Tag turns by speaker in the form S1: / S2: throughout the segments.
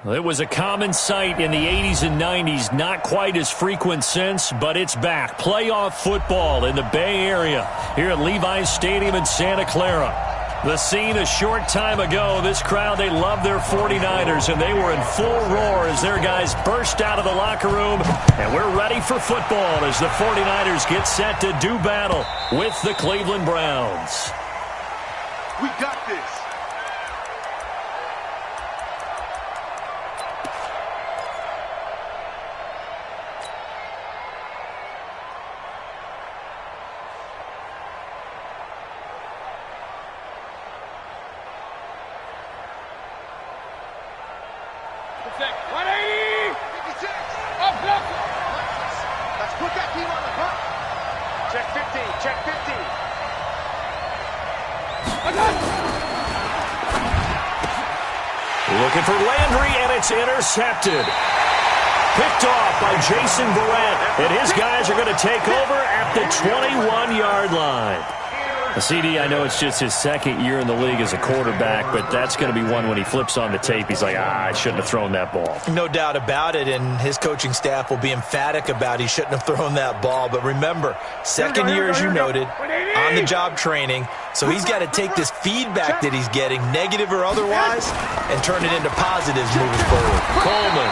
S1: It was a common sight in the 80s and 90s, not quite as frequent since, but it's back. Playoff football in the Bay Area here at Levi's Stadium in Santa Clara. The scene a short time ago, this crowd, they love their 49ers, and they were in full roar as their guys burst out of the locker room, and we're ready for football as the 49ers get set to do battle with the Cleveland Browns.
S2: We got this.
S1: Looking for Landry, and it's intercepted. Picked off by Jason Verrett, and his guys are going to take over at the 21-yard line. CD, I know it's just his second year in the league as a quarterback, but that's going to be one when he flips on the tape. He's like, I shouldn't have thrown that ball.
S3: No doubt about it, and his coaching staff will be emphatic about he shouldn't have thrown that ball. But remember, second year, as you noted, on-the-job training, so he's got to take this feedback that he's getting, negative or otherwise, and turn it into positives moving forward.
S1: Coleman,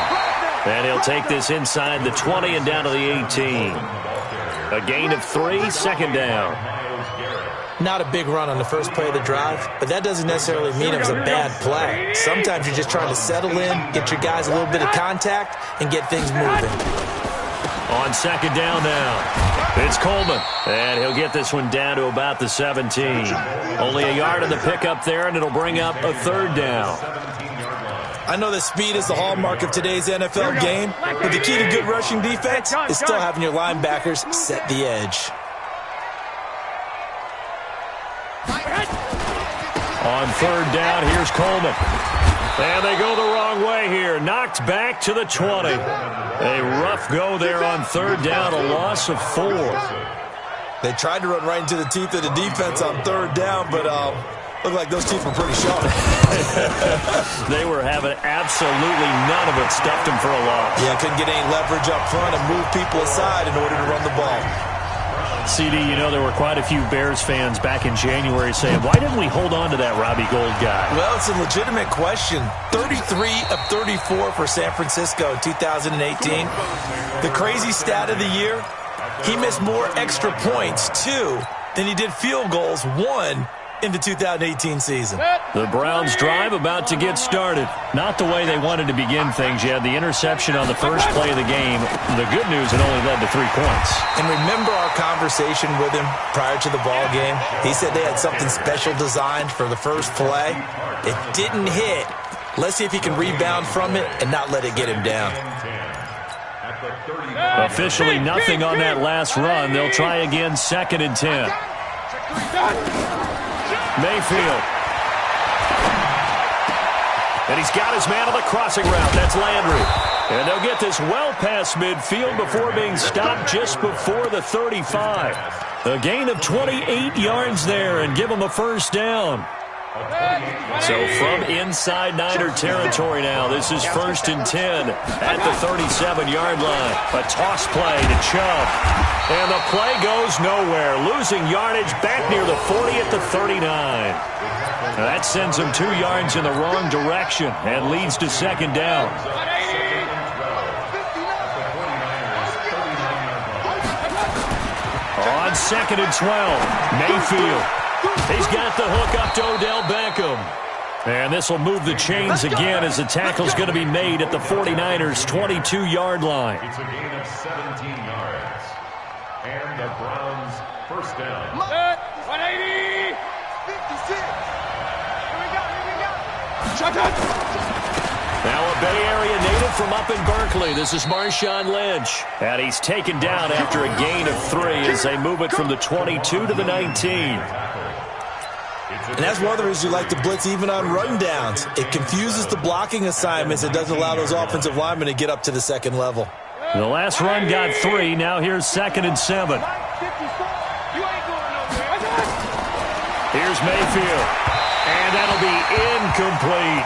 S1: and he'll take this inside the 20 and down to the 18. A gain of 3, second down.
S3: Not a big run on the first play of the drive, but that doesn't necessarily mean it was a bad play. Sometimes you're just trying to settle in, get your guys a little bit of contact, and get things moving.
S1: On second down now, it's Coleman, and he'll get this one down to about the 17. Only a yard on the pickup there, and it'll bring up a third down.
S3: I know that speed is the hallmark of today's NFL game, but the key to good rushing defense is still having your linebackers set the edge.
S1: On third down, here's Coleman. And they go the wrong way here. Knocked back to the 20. A rough go there on third down, a loss of 4.
S3: They tried to run right into the teeth of the defense on third down, but looked like those teeth were pretty sharp.
S1: They were having absolutely none of it. Stuffed them for a loss.
S3: Yeah, couldn't get any leverage up front and move people aside in order to run the ball.
S1: CD, you know, there were quite a few Bears fans back in January saying, why didn't we hold on to that Robbie Gould guy?
S3: Well, it's a legitimate question. 33 of 34 for San Francisco in 2018. The crazy stat of the year, he missed more extra points, 2, than he did field goals, 1, in the 2018 season.
S1: The Browns drive about to get started. Not the way they wanted to begin things. You had the interception on the first play of the game. The good news, it only led to 3 points.
S3: And remember our conversation with him prior to the ball game? He said they had something special designed for the first play. It didn't hit. Let's see if he can rebound from it and not let it get him down.
S1: Officially nothing on that last run. They'll try again, 2nd and 10. Mayfield. And he's got his man on the crossing route. That's Landry. And they'll get this well past midfield before being stopped just before the 35. A gain of 28 yards there and give them a first down. So from inside Niner territory now, this is 1st and 10 at the 37-yard line. A toss play to Chubb. And the play goes nowhere. Losing yardage back near the 40 at the 39. Now that sends them 2 yards in the wrong direction and leads to 2nd down. On 2nd and 12, Mayfield. He's got the hook up to Odell Beckham. And this will move the chains again as the tackle's going to be made at the 49ers' 22-yard line.
S4: It's a gain of 17 yards. And the Browns first down.
S2: 180. 56. Here we go. Shut up.
S1: Now a Bay Area native from up in Berkeley. This is Marshawn Lynch. And he's taken down after a gain of 3 as they move it from the 22 to the 19.
S3: And that's one of the reasons you like to blitz even on run downs. It confuses the blocking assignments. It doesn't allow those offensive linemen to get up to the second level.
S1: The last run got 3. Now here's 2nd and 7. Here's Mayfield. And that'll be incomplete.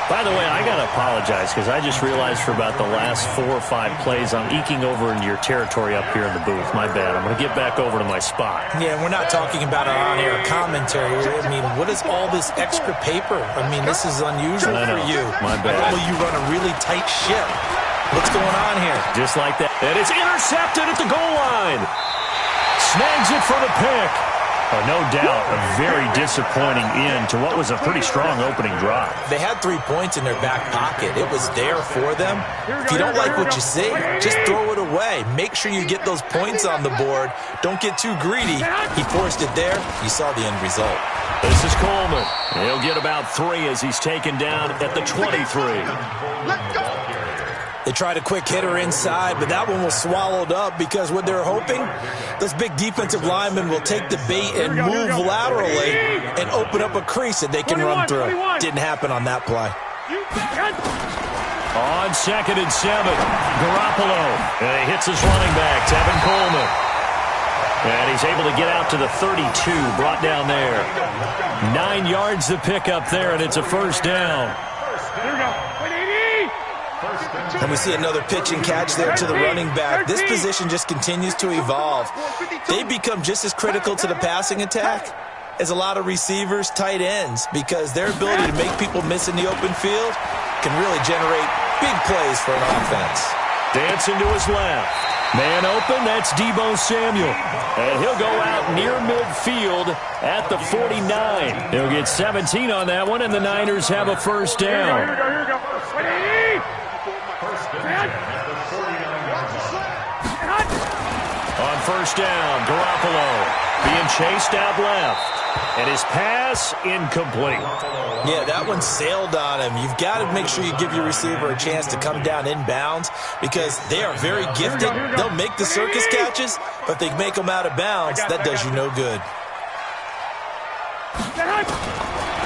S1: By the way, I got to apologize because I just realized for about the last 4 or 5 plays I'm eking over into your territory up here in the booth. My bad. I'm going to get back over to my spot.
S3: Yeah, we're not talking about our on-air commentary. I mean, what is all this extra paper? I mean, this is unusual for you.
S1: My bad.
S3: Normally you run a really tight ship. What's going on here?
S1: Just like that. And it's intercepted at the goal line. Snags it for the pick. Oh, no doubt a very disappointing end to what was a pretty strong opening drive.
S3: They had 3 points in their back pocket. It was there for them. If you don't like what you see, just throw it away. Make sure you get those points on the board. Don't get too greedy. He forced it there. You saw the end result.
S1: This is Coleman. He'll get about 3 as he's taken down at the 23.
S2: Let's go.
S3: They tried a quick hitter inside, but that one was swallowed up because what they're hoping, those big defensive linemen will take the bait and move laterally and open up a crease that they can run through. Didn't happen on that play.
S1: On 2nd and 7, Garoppolo. And he hits his running back, Tevin Coleman. And he's able to get out to the 32, brought down there. 9 yards to pick up there, and it's a first down.
S2: Here we go.
S3: And we see another pitch and catch there to the running back. This position just continues to evolve. They become just as critical to the passing attack as a lot of receivers, tight ends, because their ability to make people miss in the open field can really generate big plays for an offense.
S1: Dancing to his left. Man open, that's Deebo Samuel. And he'll go out near midfield at the 49. He'll get 17 on that one, and the Niners have a first down.
S2: Here we go.
S1: On first down, Garoppolo being chased out left. And his pass incomplete.
S3: Yeah, that one sailed on him. You've got to make sure you give your receiver a chance to come down inbounds because they are very gifted. They'll make the circus catches, but they make them out of bounds. That does you no good.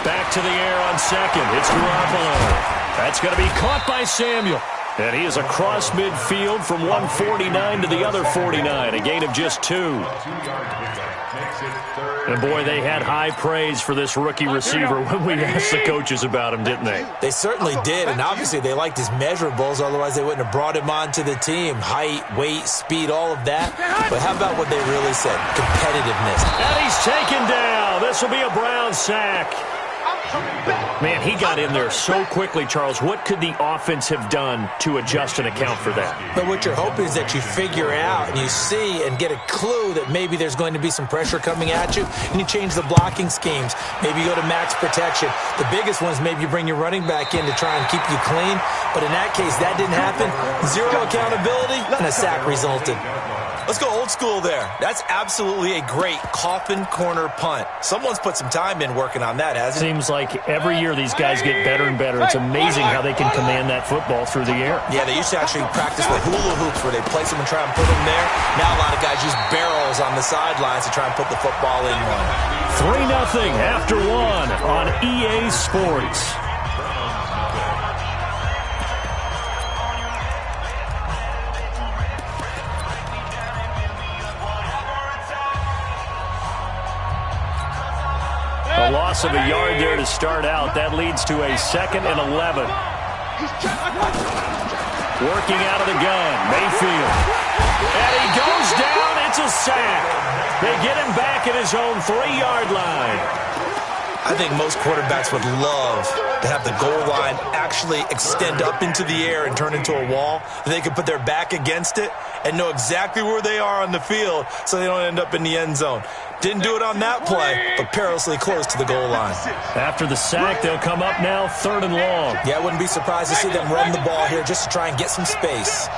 S1: Back to the air on 2nd. It's Garoppolo. That's going to be caught by Samuel. And he is across midfield from 149 to the other 49, a gain of just 2. And, boy, they had high praise for this rookie receiver when we asked the coaches about him, didn't they?
S3: They certainly did, and obviously they liked his measurables, otherwise they wouldn't have brought him onto the team. Height, weight, speed, all of that. But how about what they really said? Competitiveness.
S1: And he's taken down. This will be a Brown sack. Man, he got in there so quickly, Charles. What could the offense have done to adjust and account for that?
S3: But what you're hoping is that you figure out and you see and get a clue that maybe there's going to be some pressure coming at you, and you change the blocking schemes. Maybe you go to max protection. The biggest one is maybe you bring your running back in to try and keep you clean. But in that case, that didn't happen. Zero accountability, and a sack resulted. Let's go old school there. That's absolutely a great coffin corner punt. Someone's put some time in working on that, hasn't it?
S1: Seems like every year these guys get better and better. It's amazing how they can command that football through the air.
S3: Yeah, they used to actually practice with hula hoops where they place them and try and put them there. Now a lot of guys use barrels on the sidelines to try and put the football in one.
S1: 3-0 after 1 on EA Sports. A loss of a yard there to start out. That leads to a 2nd and 11. Working out of the gun, Mayfield. And he goes down. It's a sack. They get him back at his own 3-yard line.
S3: I think most quarterbacks would love to have the goal line actually extend up into the air and turn into a wall. They could put their back against it and know exactly where they are on the field so they don't end up in the end zone. Didn't do it on that play, but perilously close to the goal line.
S1: After the sack, they'll come up now 3rd and long.
S3: Yeah, I wouldn't be surprised to see them run the ball here just to try and get some space.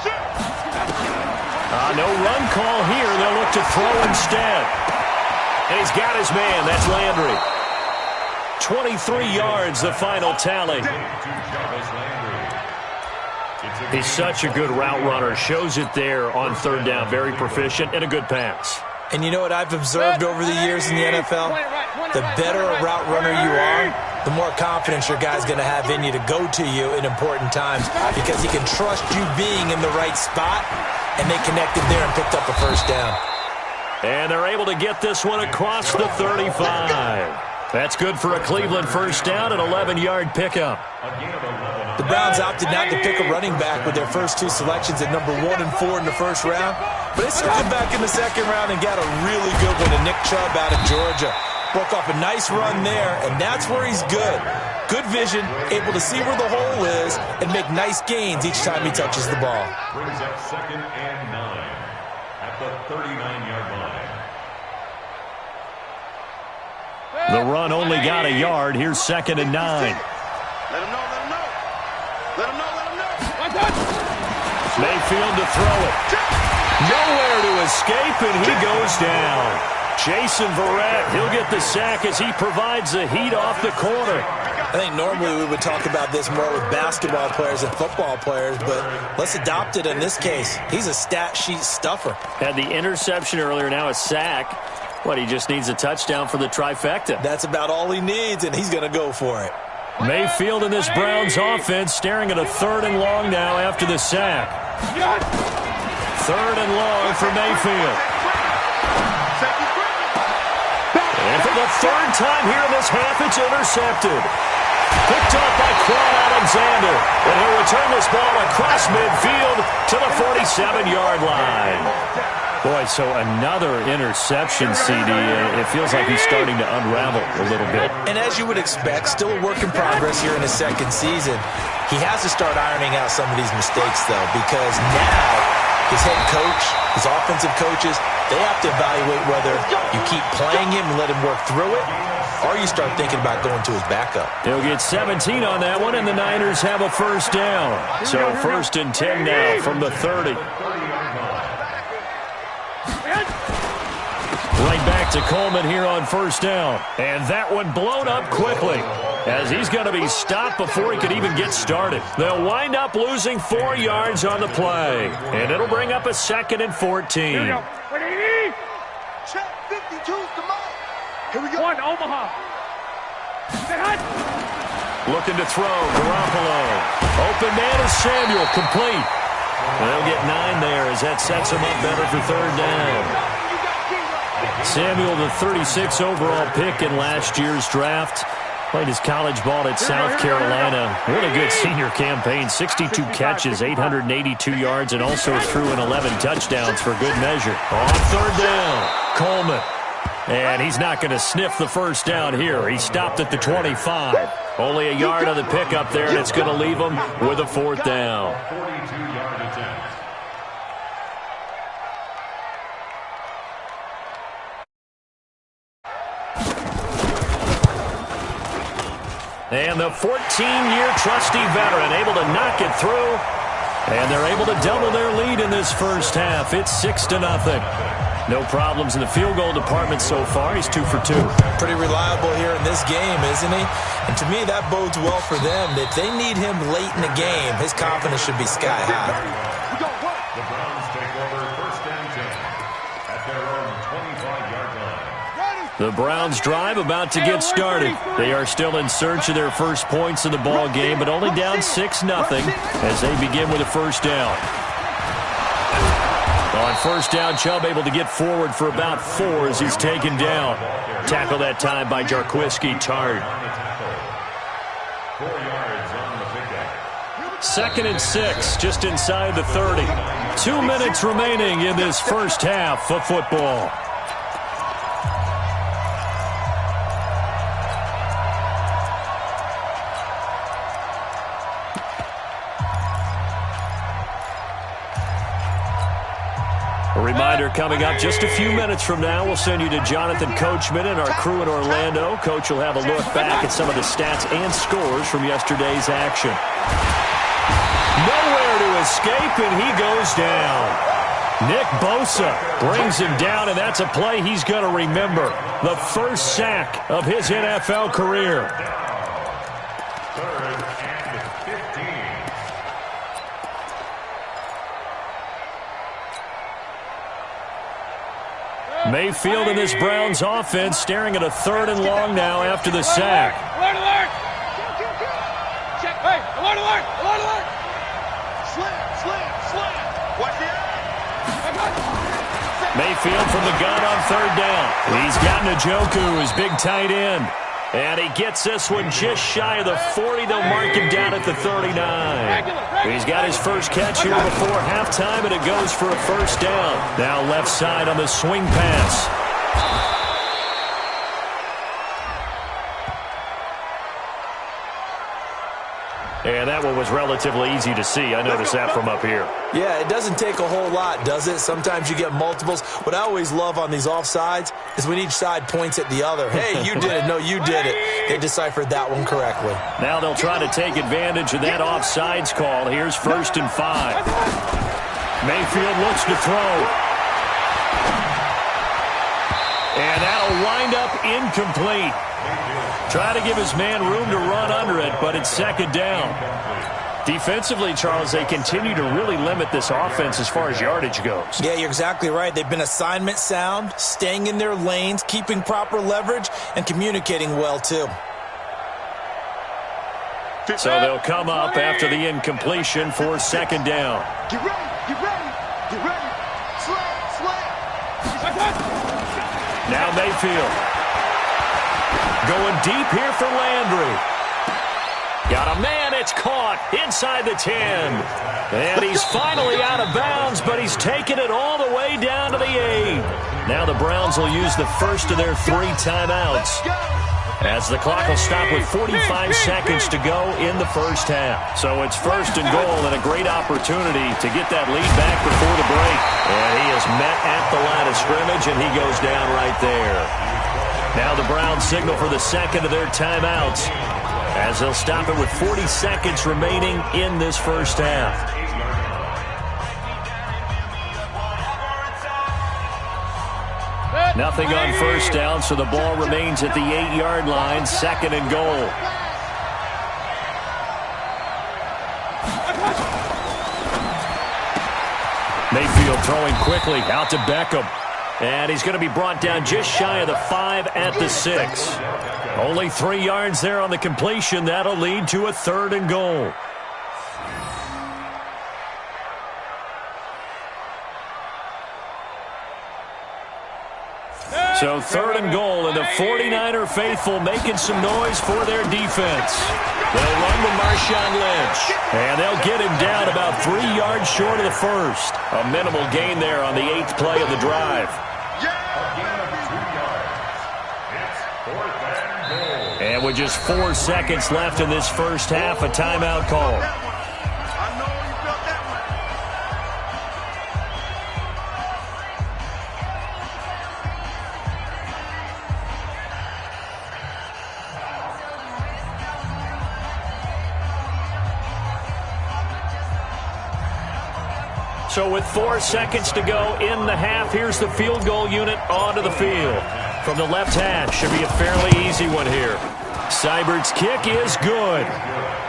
S1: No run call here. They'll look to throw instead. And he's got his man. That's Landry. 23 yards, the final tally. He's such a good route runner. Shows it there on 3rd down. Very proficient and a good pass.
S3: And you know what I've observed over the years in the NFL? The better a route runner you are, the more confidence your guy's going to have in you to go to you in important times because he can trust you being in the right spot, and they connected there and picked up a first down.
S1: And they're able to get this one across the 35. That's good for a Cleveland first down, an 11-yard pickup.
S3: The Browns opted not to pick a running back with their first two selections at number 1 and 4 in the first round, but they circled back in the second round and got a really good one to Nick Chubb out of Georgia. Broke off a nice run there, and that's where he's good. Good vision, able to see where the hole is, and make nice gains each time he touches the ball.
S4: Brings up 2nd and 9 at the 39-yard line.
S1: The run only got a yard. Here's 2nd and 9.
S2: Let him know, let him know. Let him know, let him know.
S1: Mayfield to throw it. Nowhere to escape, and he goes down. Jason Verrett, he'll get the sack as he provides the heat off the corner.
S3: I think normally we would talk about this more with basketball players and football players, but let's adopt it in this case. He's a stat sheet stuffer.
S1: Had the interception earlier, now a sack. What, he just needs a touchdown for the trifecta.
S3: That's about all he needs, and he's going to go for it.
S1: Mayfield in this Browns offense staring at a 3rd and long now after the sack. 3rd and long for Mayfield. And for the 3rd time here in this half, it's intercepted. Picked up by Quan Alexander. And he'll return this ball across midfield to the 47-yard line. Boy, so another interception, CD. It feels like he's starting to unravel a little bit.
S3: And as you would expect, still a work in progress here in his second season. He has to start ironing out some of these mistakes, though, because now his head coach, his offensive coaches, they have to evaluate whether you keep playing him and let him work through it, or you start thinking about going to his backup.
S1: He'll get 17 on that one, and the Niners have a first down. So 1st and 10 now from the 30. Right back to Coleman here on first down. And that one blown up quickly as he's going to be stopped before he could even get started. They'll wind up losing 4 yards on the play. And it'll bring up a 2nd and 14.
S2: Here we go. Check 52's the mark. Here we go. 1, Omaha.
S1: Looking to throw, Garoppolo. Open man is Samuel, complete. They'll get 9 there as that sets him up better for 3rd down. Samuel, the 36 overall pick in last year's draft. Played his college ball at South Carolina. Really good senior campaign. 62 catches, 882 yards, and also threw in 11 touchdowns for good measure. On 3rd down, Coleman. And he's not going to sniff the first down here. He stopped at the 25. Only a yard on the pickup there, and it's going to leave him with a 4th down.
S4: 42-yard attempt.
S1: And the 14-year trusty veteran able to knock it through. And they're able to double their lead in this first half. It's 6-0. No problems in the field goal department so far. He's 2 for 2.
S3: Pretty reliable here in this game, isn't he? And to me, that bodes well for them. If they need him late in the game, his confidence should be sky high.
S4: The Browns take over 1st and 10 at their own 25-yard line.
S1: The Browns drive about to get started. They are still in search of their first points in the ball game, but only down 6-0 as they begin with a first down. On first down, Chubb able to get forward for about 4 as he's taken down. Tackle that time by Jarquiski Tart.
S4: 4 yards on the pickup.
S1: 2nd and 6, just inside the 30. 2 minutes remaining in this first half of football. A reminder coming up just a few minutes from now, we'll send you to Jonathan Coachman and our crew in Orlando. Coach will have a look back at some of the stats and scores from yesterday's action. Nowhere to escape, and he goes down. Nick Bosa brings him down, and that's a play he's going to remember. The first sack of his NFL career.
S4: 3rd and 15.
S1: Mayfield in this Browns offense staring at a 3rd and long now after the sack.
S2: Alert, alert! Check, hey, alert, alert, alert, alert! Slam! Watch the
S1: Mayfield from the gun on 3rd down. He's got Njoku, his big tight end. And he gets this one just shy of the 40. They'll mark him down at the 39. He's got his first catch here before halftime, and it goes for a first down. Now left side on the swing pass. And that one was relatively easy to see. I noticed that from up here.
S3: Yeah, it doesn't take a whole lot, does it? Sometimes you get multiples. What I always love on these offsides is when each side points at the other. Hey, you did it. No, you did it. They deciphered that one correctly.
S1: Now they'll try to take advantage of that offsides call. Here's 1st and 5. Mayfield looks to throw. And that'll wind up incomplete. Try to give his man room to run under it, but it's 2nd down. Defensively, Charles, they continue to really limit this offense as far as yardage goes.
S3: Yeah, you're exactly right. They've been assignment sound, staying in their lanes, keeping proper leverage, and communicating well, too.
S1: So they'll come up after the incompletion for 2nd down.
S2: Get ready, get ready, get ready. Slam.
S1: Now Mayfield. Going deep here for Landry. Got a man, it's caught inside the 10. And he's finally out of bounds, but he's taken it all the way down to the 8. Now the Browns will use the first of their 3 timeouts, as the clock will stop with 45 seconds to go in the first half. So it's 1st and goal, and a great opportunity to get that lead back before the break. And he is met at the line of scrimmage, and he goes down right there. Now the Browns signal for the 2nd of their timeouts, as they'll stop it with 40 seconds remaining in this first half. Nothing on 1st down, so the ball remains at the 8-yard line, 2nd and goal. Mayfield throwing quickly out to Beckham. And he's going to be brought down just shy of the 5 at the 6. Only 3 yards there on the completion. That'll lead to a 3rd and goal. So 3rd and goal, and the 49er faithful making some noise for their defense. They'll run with Marshawn Lynch, and they'll get him down about 3 yards short of the first. A minimal gain there on the 8th play of the drive. And with just 4 seconds left in this first half, a timeout call. So with 4 seconds to go in the half, here's the field goal unit onto the field. From the left hash, should be a fairly easy one here. Seibert's kick is good.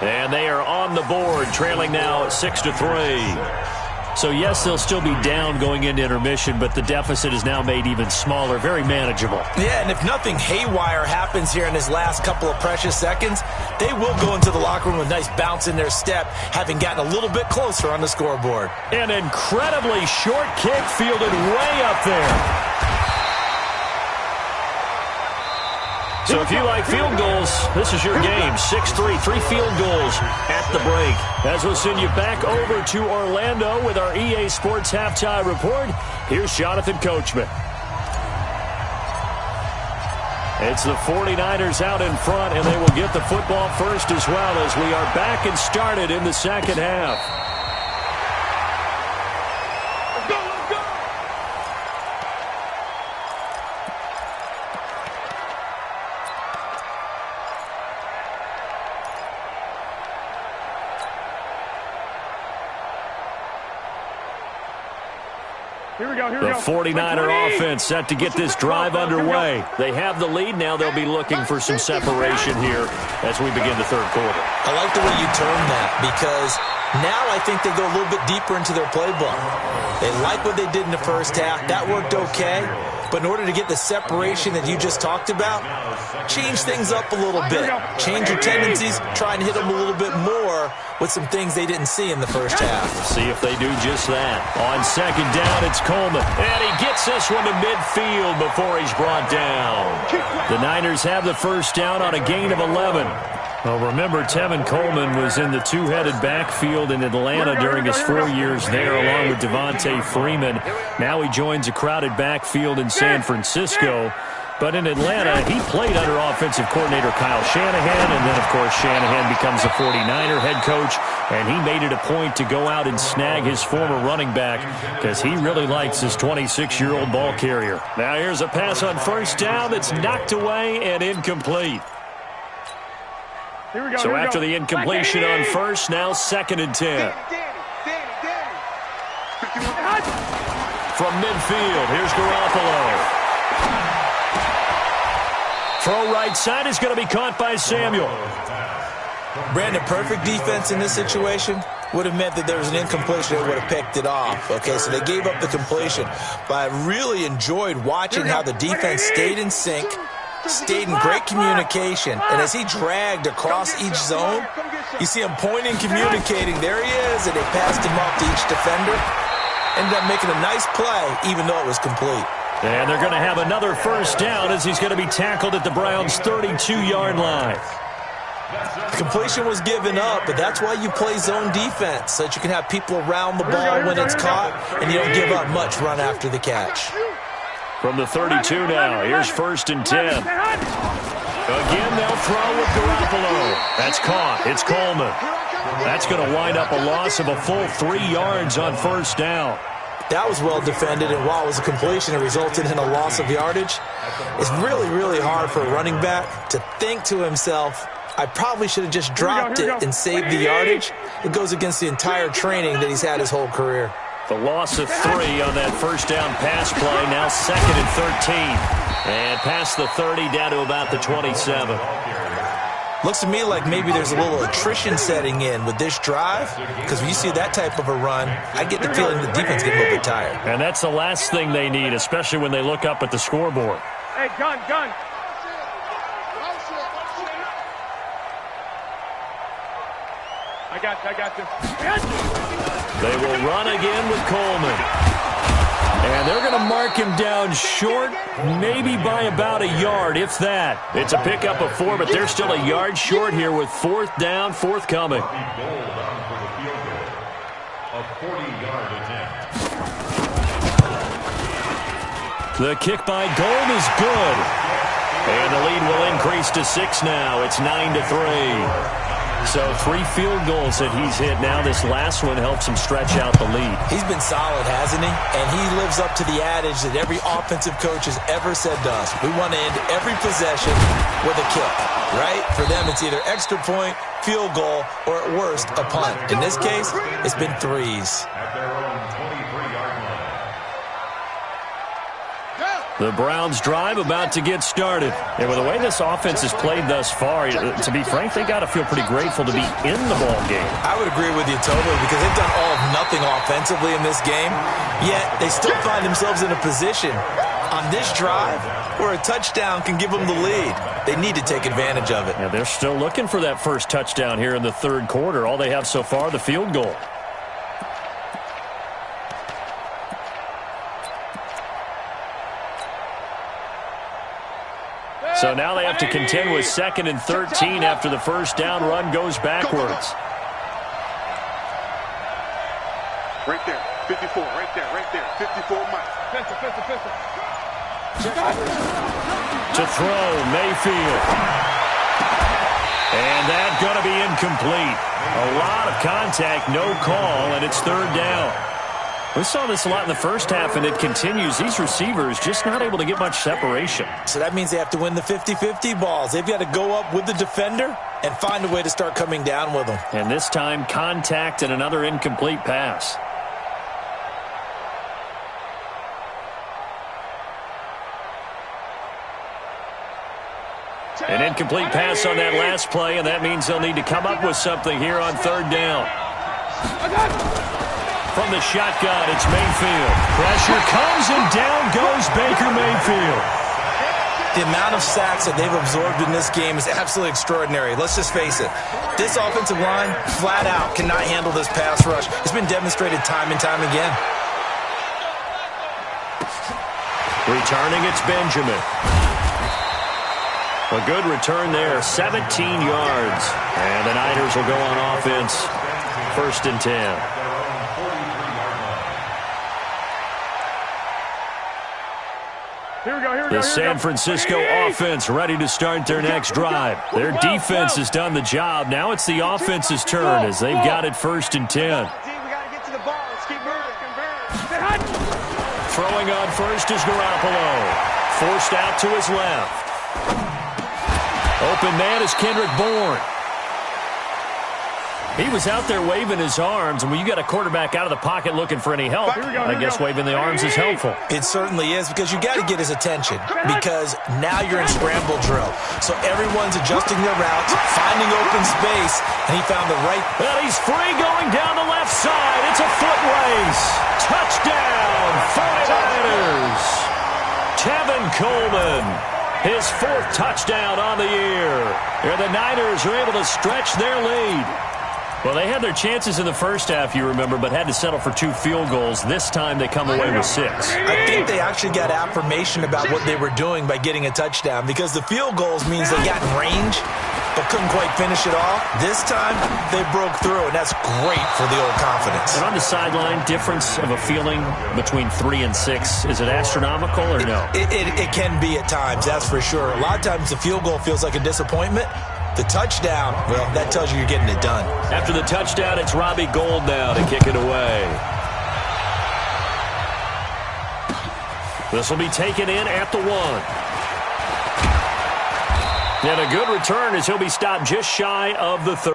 S1: And they are on the board, trailing now 6-3. So, yes, they'll still be down going into intermission, but the deficit is now made even smaller, very manageable.
S3: Yeah, and if nothing haywire happens here in his last couple of precious seconds, they will go into the locker room with a nice bounce in their step, having gotten a little bit closer on the scoreboard.
S1: An incredibly short kick fielded way up there. So if you like field goals, this is your game. 6-3, 3 field goals at the break. As we'll send you back over to Orlando with our EA Sports Halftime Report, here's Jonathan Coachman. It's the 49ers out in front, and they will get the football first as well, as we are back and started in the second half. The 49er offense set to get this drive underway. They have the lead. Now they'll be looking for some separation here as we begin the third quarter.
S3: I like the way you term that, because now I think they go a little bit deeper into their playbook. They like what they did in the first half. That worked okay. But in order to get the separation that you just talked about, change things up a little bit. Change your tendencies, try and hit them a little bit more with some things they didn't see in the first half.
S1: See if they do just that. On second down, it's Coleman. And he gets this one to midfield before he's brought down. The Niners have the first down on a gain of 11. Well, remember, Tevin Coleman was in the two-headed backfield in Atlanta during his 4 years there, along with Devontae Freeman. Now he joins a crowded backfield in San Francisco. But in Atlanta, he played under offensive coordinator Kyle Shanahan, and then, of course, Shanahan becomes a 49er head coach, and he made it a point to go out and snag his former running back because he really likes his 26-year-old ball carrier. Now here's a pass on first down that's knocked away and incomplete. So after the incompletion on first, now 2nd and 10. From midfield, here's Garoppolo. Throw right side is going to be caught by Samuel.
S3: Brandon, perfect defense in this situation would have meant that there was an incompletion that would have picked it off. Okay, so they gave up the completion. But I really enjoyed watching how the defense stayed in sync, stayed in great communication, and as he dragged across each zone, you see him pointing, communicating. There he is, and they passed him off to each defender. Ended up making a nice play, even though it was complete.
S1: And they're going to have another first down as he's going to be tackled at the Browns' 32-yard line.
S3: The completion was given up, but that's why you play zone defense, so that you can have people around the ball when it's caught, and you don't give up much run after the catch.
S1: From the 32 now, here's 1st and 10. Again, they'll throw with Garoppolo. That's caught. It's Coleman. That's going to wind up a loss of a full 3 yards on first down.
S3: That was well defended, and while it was a completion, it resulted in a loss of yardage. It's really, really hard for a running back to think to himself, I probably should have just dropped it and saved the yardage. It goes against the entire training that he's had his whole career.
S1: The loss of 3 on that first down pass play, now 2nd and 13. And past the 30, down to about the 27.
S3: Looks to me like maybe there's a little attrition setting in with this drive, because when you see that type of a run, I get the feeling the defense getting a little bit tired.
S1: And that's the last thing they need, especially when they look up at the scoreboard.
S2: Hey, gun. I got you.
S1: They will run again with Coleman. And they're going to mark him down short, maybe by about a yard, if that. It's a pickup of 4, but they're still a yard short here with 4th down, forthcoming. The kick by Gold is good. And the lead will increase to 6 now. It's 9-3. So 3 field goals that he's hit now. This last one helps him stretch out the lead.
S3: He's been solid, hasn't he? And he lives up to the adage that every offensive coach has ever said to us. We want to end every possession with a kick, right? For them, it's either extra point, field goal, or at worst, a punt. In this case, it's been 3s.
S1: The Browns drive about to get started. And with the way this offense has played thus far, to be frank, they got to feel pretty grateful to be in the ball game.
S3: I would agree with you totally, because they've done all of nothing offensively in this game, yet they still find themselves in a position on this drive where a touchdown can give them the lead. They need to take advantage of it.
S1: Yeah, they're still looking for that first touchdown here in the 3rd quarter. All they have so far, the field goal. So now they have to contend with 2nd and 13 after the first down run goes backwards.
S2: Right there, 54, right there, 54 miles. Pistol.
S1: To throw, Mayfield. And that's going to be incomplete. A lot of contact, no call, and it's 3rd down. We saw this a lot in the first half, and it continues. These receivers just not able to get much separation.
S3: So that means they have to win the 50-50 balls. They've got to go up with the defender and find a way to start coming down with them.
S1: And this time, contact and another incomplete pass. An incomplete pass on that last play, and that means they'll need to come up with something here on 3rd down. from the shotgun. It's Mayfield. Pressure comes, and down goes Baker Mayfield.
S3: The amount of sacks that they've absorbed in this game is absolutely extraordinary. Let's just face it. This offensive line, flat out, cannot handle this pass rush. It's been demonstrated time and time again.
S1: Returning, it's Benjamin. A good return there, 17 yards. And the Niners will go on offense, 1st and 10. The San Francisco offense ready to start their next drive. Their defense has done the job. Now it's the offense's turn as they've got it 1st and 10. Throwing on first is Garoppolo. Forced out to his left. Open man is Kendrick Bourne. He was out there waving his arms, and when you got a quarterback out of the pocket looking for any help, I guess waving the arms is helpful.
S3: It certainly is, because you got to get his attention, because now you're in scramble drill. So everyone's adjusting their routes, finding open space, and he found the right.
S1: Well, he's free going down the left side. It's a foot race. Touchdown, 49ers. Tevin Coleman, his 4th touchdown on the year. And the Niners are able to stretch their lead. Well, they had their chances in the first half, you remember, but had to settle for 2 field goals. This time they come away with 6.
S3: I think they actually got affirmation about what they were doing by getting a touchdown, because the field goals means they got in range but couldn't quite finish it all. This time they broke through, and that's great for the old confidence.
S1: And on the sideline, difference of a feeling between 3 and 6, is it astronomical or no?
S3: It can be at times, that's for sure. A lot of times the field goal feels like a disappointment. The touchdown, well, that tells you you're getting it done.
S1: After the touchdown, it's Robbie Gould now to kick it away. This will be taken in at the 1. And a good return as he'll be stopped just shy of the 30.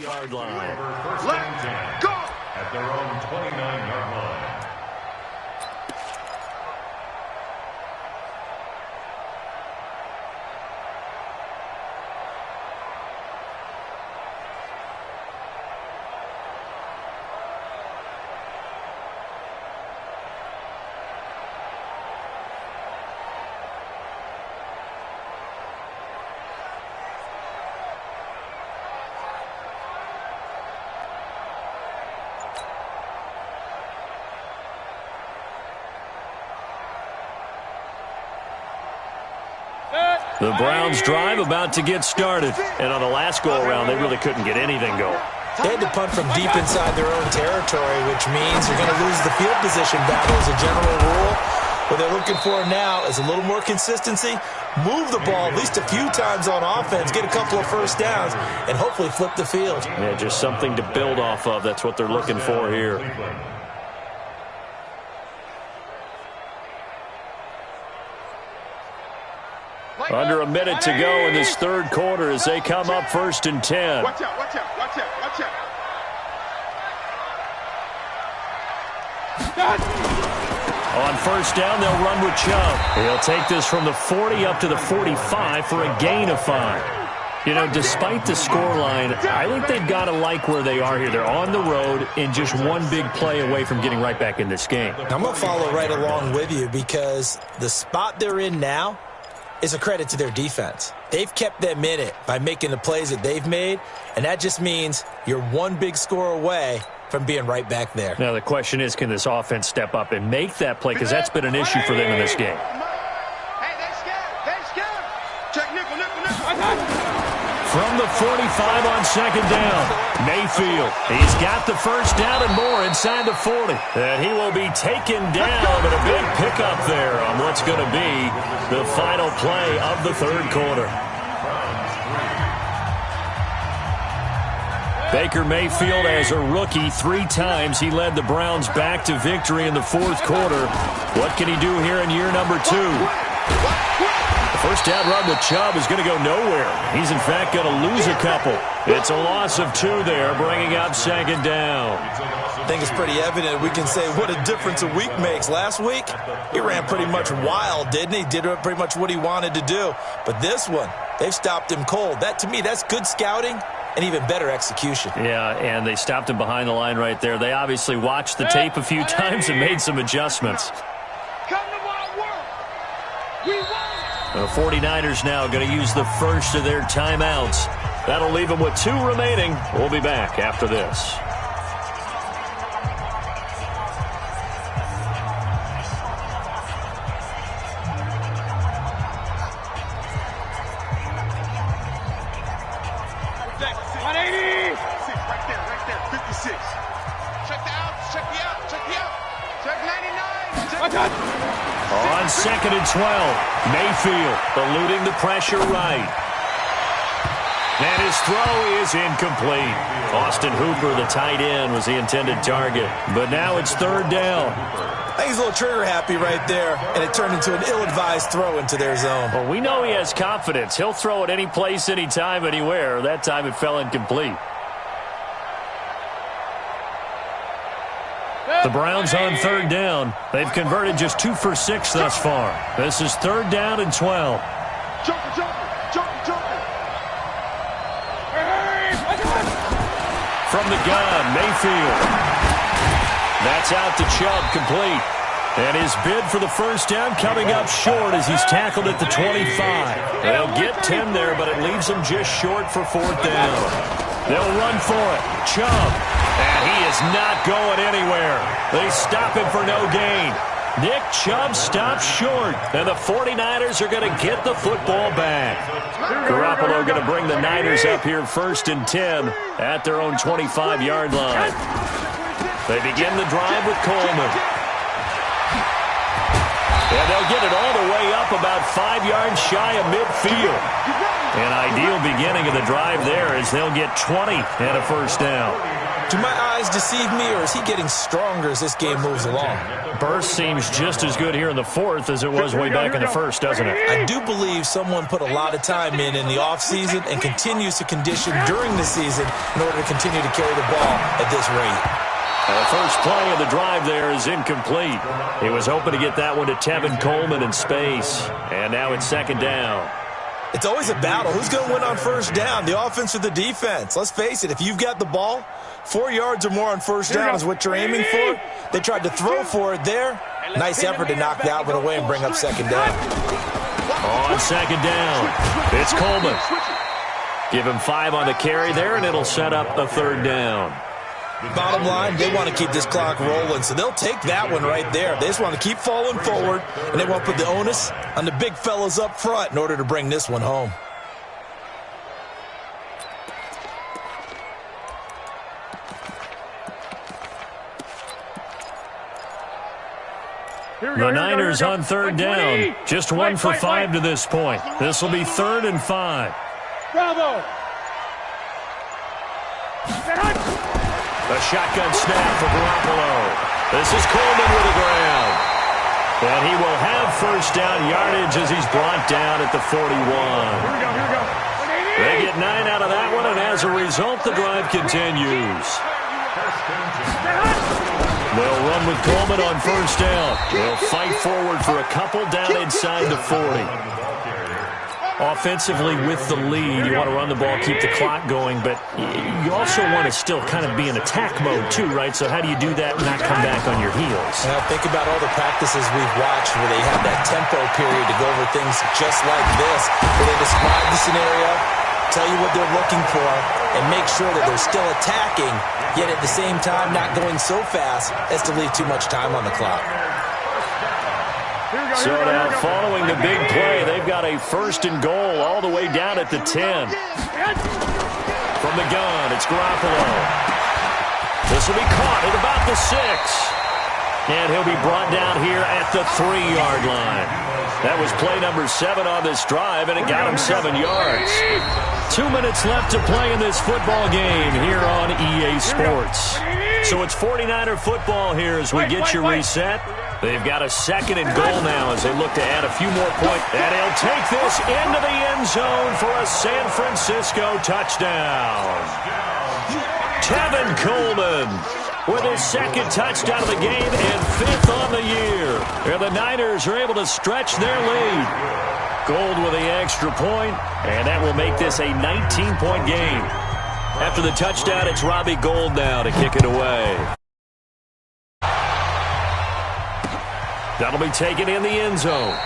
S1: Yard line.
S2: Let's go!
S4: At their own 29-yard line.
S1: The Browns drive about to get started. And on the last go-around, they really couldn't get anything going.
S3: They had to punt from deep inside their own territory, which means you're going to lose the field position battle as a general rule. What they're looking for now is a little more consistency, move the ball at least a few times on offense, get a couple of first downs, and hopefully flip the field.
S1: Yeah, just something to build off of. That's what they're looking for here. Under a minute to go in this third quarter as they come up 1st and 10.
S2: Watch out, watch out, watch out, watch out.
S1: On first down, they'll run with Chubb. He'll take this from the 40 up to the 45 for a gain of 5. You know, despite the scoreline, I think they've got to like where they are here. They're on the road and just one big play away from getting right back in this game.
S3: I'm going to follow right along with you because the spot they're in now is a credit to their defense. They've kept them in it by making the plays that they've made, and that just means you're one big score away from being right back there.
S1: Now, the question is, can this offense step up and make that play? Because that's been an issue for them in this game.
S2: Hey, they scared. They scared. Check nickel, nickel, nickel.
S1: From the 45 on second down, Mayfield. He's got the first down and more inside the 40. And he will be taken down, but a big pickup there on what's going to be the final play of the third quarter. Baker Mayfield, as a rookie, 3 times he led the Browns back to victory in the fourth quarter. What can he do here in year number 2? The first down run with Chubb is going to go nowhere. He's, in fact, going to lose a couple. It's a loss of 2 there, bringing up second down.
S3: I think it's pretty evident. We can say what a difference a week makes. Last week, he ran pretty much wild, didn't he? Did pretty much what he wanted to do. But this one, they've stopped him cold. That, to me, that's good scouting and even better execution.
S1: Yeah, and they stopped him behind the line right there. They obviously watched the tape a few times and made some adjustments. The 49ers now going to use the first of their timeouts. That'll leave them with 2 remaining. We'll be back after this. On 2nd and 12, Mayfield eluding the pressure right. And his throw is incomplete. Austin Hooper, the tight end, was the intended target. But now it's 3rd down.
S3: I think he's a little trigger happy right there, and it turned into an ill-advised throw into their zone.
S1: Well, we know he has confidence. He'll throw it any place, anytime, anywhere. That time it fell incomplete. The Browns on 3rd down. They've converted just 2 for 6 thus far. This is 3rd down and 12. From the gun, Mayfield. That's out to Chubb, complete. And his bid for the first down coming up short as he's tackled at the 25. They'll get 10 there, but it leaves him just short for 4th down. They'll run for it. Chubb. And he is not going anywhere. They stop him for no gain. Nick Chubb stops short, and the 49ers are going to get the football back. Garoppolo going to bring the Niners up here 1st and 10 at their own 25-yard line. They begin the drive with Coleman. And they'll get it all the way up about 5 yards shy of midfield. An ideal beginning of the drive there as they'll get 20 and a first down.
S3: Do my eyes deceive me, or is he getting stronger as this game moves along?
S1: Burst seems just as good here in the 4th as it was way back in the 1st, doesn't it?
S3: I do believe someone put a lot of time in the offseason and continues to condition during the season in order to continue to carry the ball at this rate.
S1: The first play of the drive there is incomplete. He was hoping to get that one to Tevin Coleman in space. And now it's 2nd down.
S3: It's always a battle. Who's going to win on 1st down, the offense or the defense? Let's face it, if you've got the ball, 4 yards or more on 1st down is what you're aiming for. They tried to throw for it there. Nice effort to knock that one away and bring up 2nd down.
S1: On 2nd down, it's Coleman. Give him 5 on the carry there, and it'll set up a 3rd down.
S3: Bottom line, they want to keep this clock rolling, so they'll take that one right there. They just want to keep falling forward, and they want to put the onus on the big fellas up front in order to bring this one home.
S1: The Niners on 3rd down. Just 1 for 5 to this point. This will be 3rd and 5.
S2: Bravo!
S1: A shotgun snap for Garoppolo. This is Coleman with the ground. And he will have 1st down yardage as he's brought down at the 41.
S2: Here we go.
S1: They get 9 out of that one, and as a result, the drive continues. They'll run with Coleman on 1st down. They'll fight forward for a couple down inside the 40. Offensively with the lead, you want to run the ball, keep the clock going, but you also want to still kind of be in attack mode too, right? So how do you do that and not come back on your heels?
S3: Now think about all the practices we've watched where they have that tempo period to go over things just like this, where they describe the scenario, tell you what they're looking for, and make sure that they're still attacking, yet at the same time not going so fast as to leave too much time on the clock.
S1: So now following the big play, they've got a 1st and goal all the way down at the 10. From the gun, it's Garoppolo. This will be caught at about the 6. And he'll be brought down here at the 3-yard line. That was play number 7 on this drive, and it got him 7 yards. 2 minutes left to play in this football game here on EA Sports. So it's 49er football here as we get you reset. They've got a 2nd and goal now as they look to add a few more points. And he'll take this into the end zone for a San Francisco touchdown. Tevin Coleman with his 2nd touchdown of the game and 5th on the year. And the Niners are able to stretch their lead. Gold with the extra point, and that will make this a 19-point game. After the touchdown, it's Robbie Gould now to kick it away. That'll be taken in the end zone.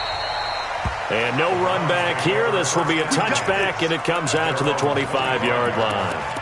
S1: And no run back here. This will be a touchback, and it comes out to the 25-yard line.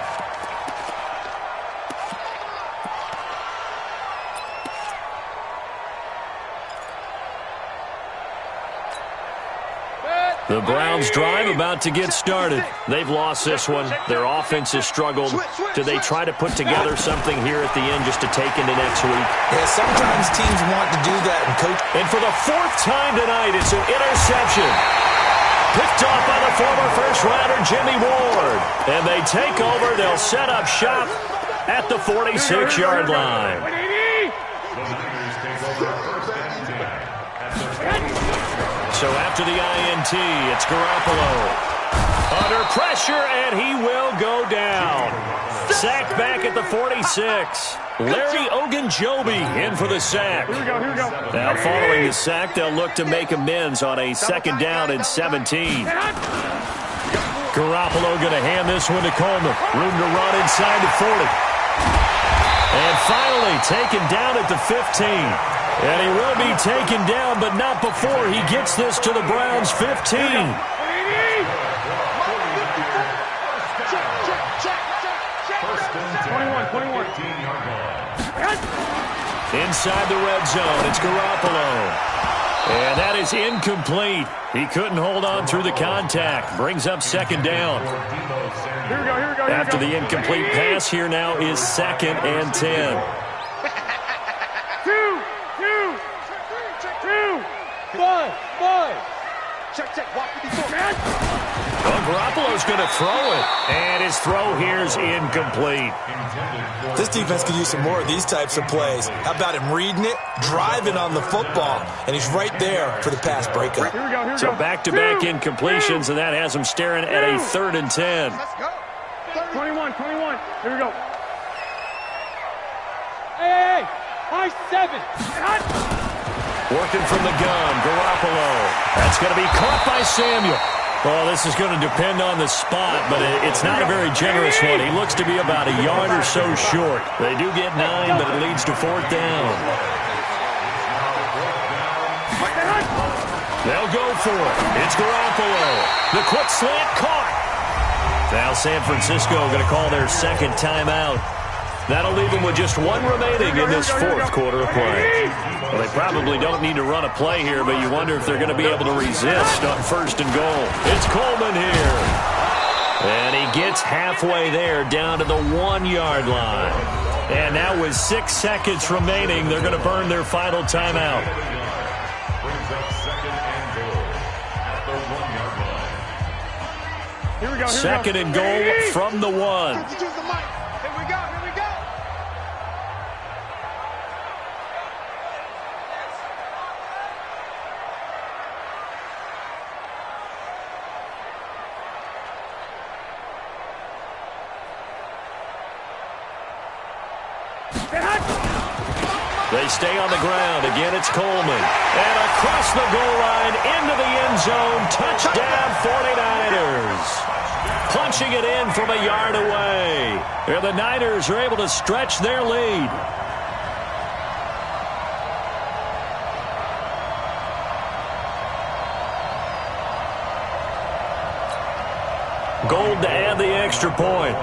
S1: The Browns drive about to get started. They've lost this one. Their offense has struggled. Do they try to put together something here at the end just to take into next week?
S3: Yeah, sometimes teams want to do that.
S1: And for the 4th time tonight, it's an interception. Picked off by the former first-rounder Jimmy Ward. And they take over. They'll set up shop at the 46-yard line. So after the INT, it's Garoppolo. Under pressure, and he will go down. Sacked back at the 46. Larry Ogunjobi in for the sack.
S2: Here we go.
S1: Now following the sack, they'll look to make amends on a 2nd down and 17. Garoppolo going to hand this one to Coleman. Room to run inside the 40. And finally taken down at the 15. And he will be taken down, but not before he gets this to the Browns' 15.
S2: 21.
S1: Inside the red zone, it's Garoppolo. And that is incomplete. He couldn't hold on through the contact. Brings up 2nd down.
S2: Here we go.
S1: After the incomplete pass, here now is 2nd and 10.
S2: Check. Walk 54.
S1: Well, Garoppolo's going to throw it. And his throw here is incomplete.
S3: This defense could use some more of these types of plays. How about him reading it, driving on the football, and he's right there for the pass breakup.
S2: Here we go.
S1: So back-to-back incompletions, and that has him staring at a 3rd and 10.
S2: Let's go. 21. Here we go. Hey. High 7.
S1: Working from the gun, Garoppolo. That's going to be caught by Samuel. Well, this is going to depend on the spot, but it's not a very generous one. He looks to be about a yard or so short. They do get 9, but it leads to 4th down. They'll go for it. It's Garoppolo. The quick slant caught. Now San Francisco going to call their 2nd timeout. That'll leave them with just 1 remaining in this 4th quarter of play. Well, they probably don't need to run a play here, but you wonder if they're going to be able to resist on 1st and goal. It's Coleman here. And he gets halfway there down to the 1-yard line. And now with 6 seconds remaining, they're going to burn their final timeout.
S4: Brings up 2nd and goal at the 1-yard line.
S2: Here we go.
S1: 2nd and goal from the 1. They stay on the ground. Again, it's Coleman. And across the goal line, into the end zone. Touchdown, 49ers. Punching it in from a yard away. And the Niners are able to stretch their lead. Gold to add the extra point.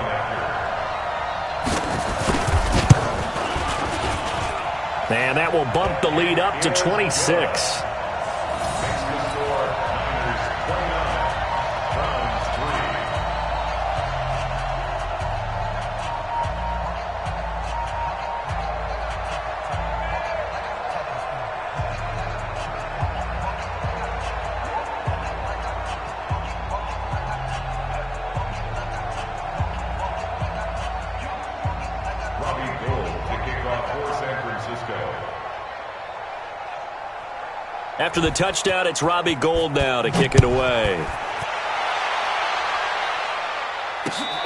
S1: And that will bump the lead up to 26. After the touchdown, it's Robbie Gould now to kick it away.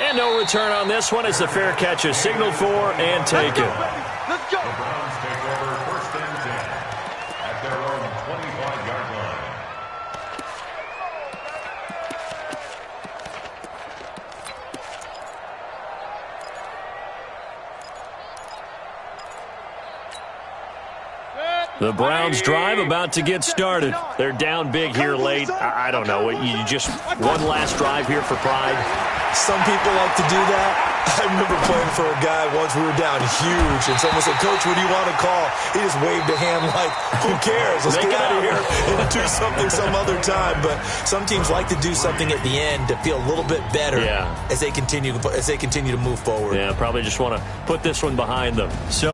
S1: And no return on this one as the fair catch is signaled for and taken.
S2: Let's go.
S4: The Browns take over 1st and 10 at their own 25-yard line.
S1: The Browns drive about to get started. They're down big here late. I don't know. You just one last drive here for pride.
S3: Some people like to do that. I remember playing for a guy once. We were down huge, and someone said, "Coach, what do you want to call?" He just waved a hand like, "Who cares? Let's get out of here and do something some other time." But some teams like to do something at the end to feel a little bit better as they continue to move forward.
S1: Yeah, probably just want to put this one behind them. So.